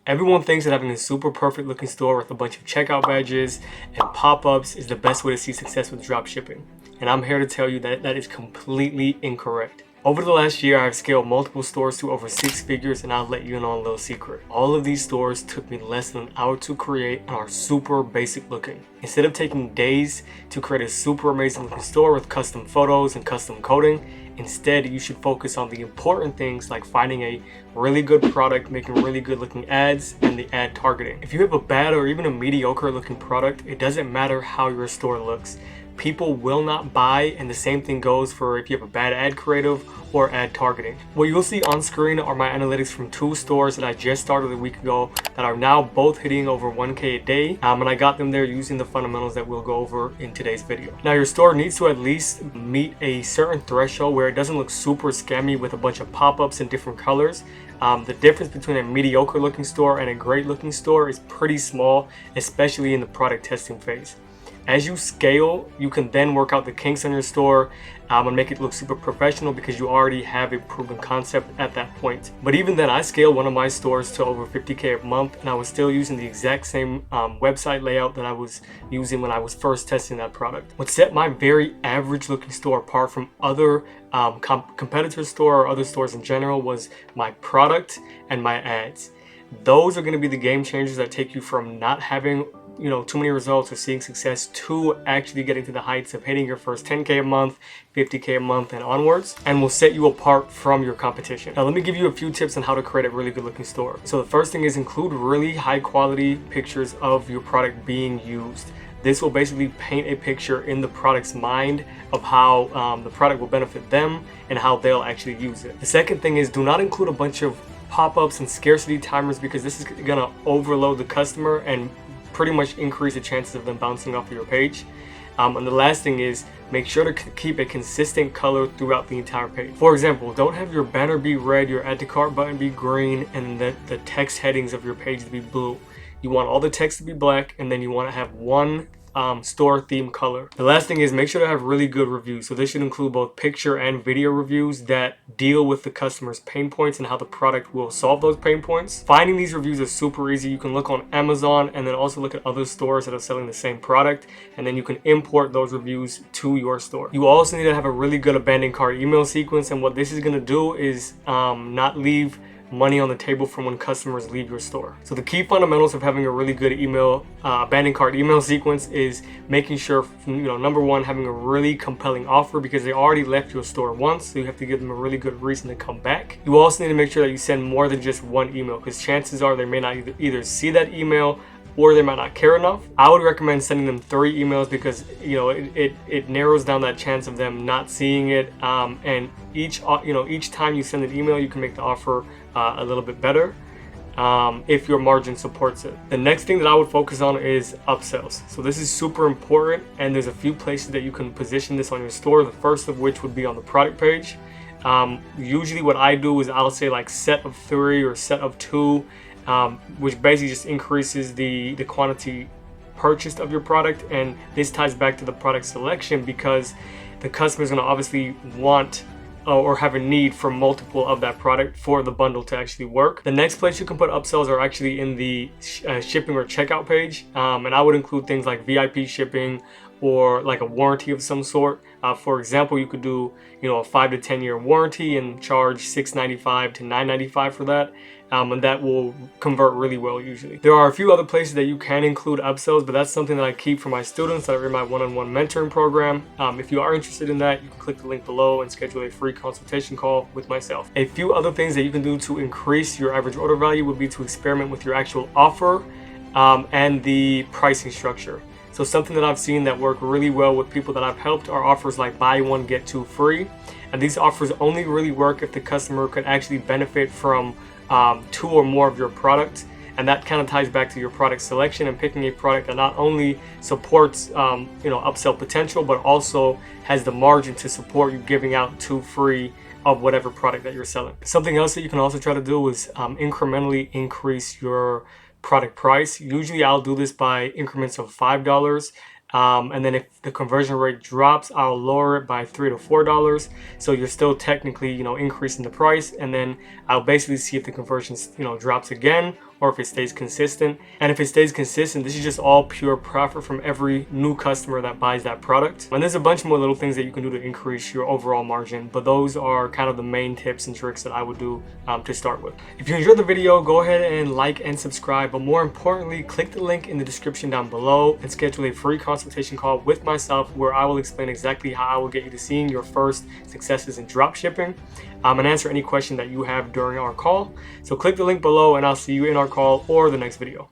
Everyone thinks that having a super perfect looking store with a bunch of checkout badges and pop-ups is the best way to see success with dropshipping. And I'm here to tell you that that is completely incorrect. Over the last year, I've scaled multiple stores to over 6 figures, and I'll let you in on a little secret. All of these stores took me less than an hour to create and are super basic looking. Instead of taking days to create a super amazing looking store with custom photos and custom coding, instead you should focus on the important things like finding a really good product, making really good looking ads, and the ad targeting. If you have a bad or even a mediocre looking product, it doesn't matter how your store looks. People will not buy, and the same thing goes for if you have a bad ad creative or ad targeting. What you'll see on screen are my analytics from 2 stores that I just started a week ago that are now both hitting over 1K a day, and I got them there using the fundamentals that we'll go over in today's video. Now, your store needs to at least meet a certain threshold where it doesn't look super scammy with a bunch of pop-ups in different colors. The difference between a mediocre looking store and a great looking store is pretty small, especially in the product testing phase. As you scale, you can then work out the kinks on your store and make it look super professional because you already have a proven concept at that point. But even then, I scaled one of my stores to over 50K a month, and I was still using the exact same website layout that I was using when I was first testing that product. What set my very average looking store apart from other competitor store or other stores in general was my product and my ads. Those are going to be the game changers that take you from not having too many results or seeing success to actually getting to the heights of hitting your first 10K a month, 50K a month and onwards, and will set you apart from your competition. Now, let me give you a few tips on how to create a really good looking store. So the first thing is include really high quality pictures of your product being used. This will basically paint a picture in the product's mind of how the product will benefit them and how they'll actually use it. The second thing is do not include a bunch of pop-ups and scarcity timers because this is gonna overload the customer and pretty much increase the chances of them bouncing off of your page. And the last thing is make sure to keep a consistent color throughout the entire page. For example, don't have your banner be red, your add to cart button be green, and the text headings of your page to be blue. You want all the text to be black, and then you want to have one store theme color. The last thing is make sure to have really good reviews. So this should include both picture and video reviews that deal with the customer's pain points and how the product will solve those pain points. Finding these reviews is super easy. You can look on Amazon and then also look at other stores that are selling the same product, and then you can import those reviews to your store. You also need to have a really good abandoned cart email sequence, and what this is going to do is not leave money on the table from when customers leave your store. So the key fundamentals of having a really good email abandoned cart email sequence is making sure, number one, having a really compelling offer because they already left your store once, so you have to give them a really good reason to come back. You also need to make sure that you send more than just one email because chances are they may not either see that email or they might not care enough. I would recommend sending them 3 emails because it narrows down that chance of them not seeing it. And each time you send an email, you can make the offer a little bit better if your margin supports it. The next thing that I would focus on is upsells. So this is super important, and there's a few places that you can position this on your store. The first of which would be on the product page. Usually what I do is I'll say like set of 3 or set of 2. Which basically just increases the quantity purchased of your product, and this ties back to the product selection because the customer is going to obviously want or have a need for multiple of that product for the bundle to actually work. The next place you can put upsells are actually in the shipping or checkout page, and I would include things like VIP shipping or like a warranty of some sort. For example, you could do a 5 to 10 year warranty and charge $6.95 to $9.95 for that, and that will convert really well usually. There are a few other places that you can include upsells, but that's something that I keep for my students that are in my one-on-one mentoring program. If you are interested in that, you can click the link below and schedule a free consultation call with myself. A few other things that you can do to increase your average order value would be to experiment with your actual offer and the pricing structure. So something that I've seen that work really well with people that I've helped are offers like buy one, get 2 free. And these offers only really work if the customer could actually benefit from 2 or more of your product. And that kind of ties back to your product selection and picking a product that not only supports upsell potential, but also has the margin to support you giving out 2 free of whatever product that you're selling. Something else that you can also try to do is incrementally increase your product price. Usually I'll do this by increments of $5, and then if the conversion rate drops, I'll lower it by $3 to $4. So you're still technically increasing the price, and then I'll basically see if the conversion drops again, or if it stays consistent. And if it stays consistent, this is just all pure profit from every new customer that buys that product. And there's a bunch more little things that you can do to increase your overall margin, but those are kind of the main tips and tricks that I would do to start with. If you enjoyed the video, go ahead and like and subscribe, but more importantly, click the link in the description down below and schedule a free consultation call with myself where I will explain exactly how I will get you to seeing your first successes in dropshipping and answer any question that you have during our call. So click the link below and I'll see you in our call or the next video.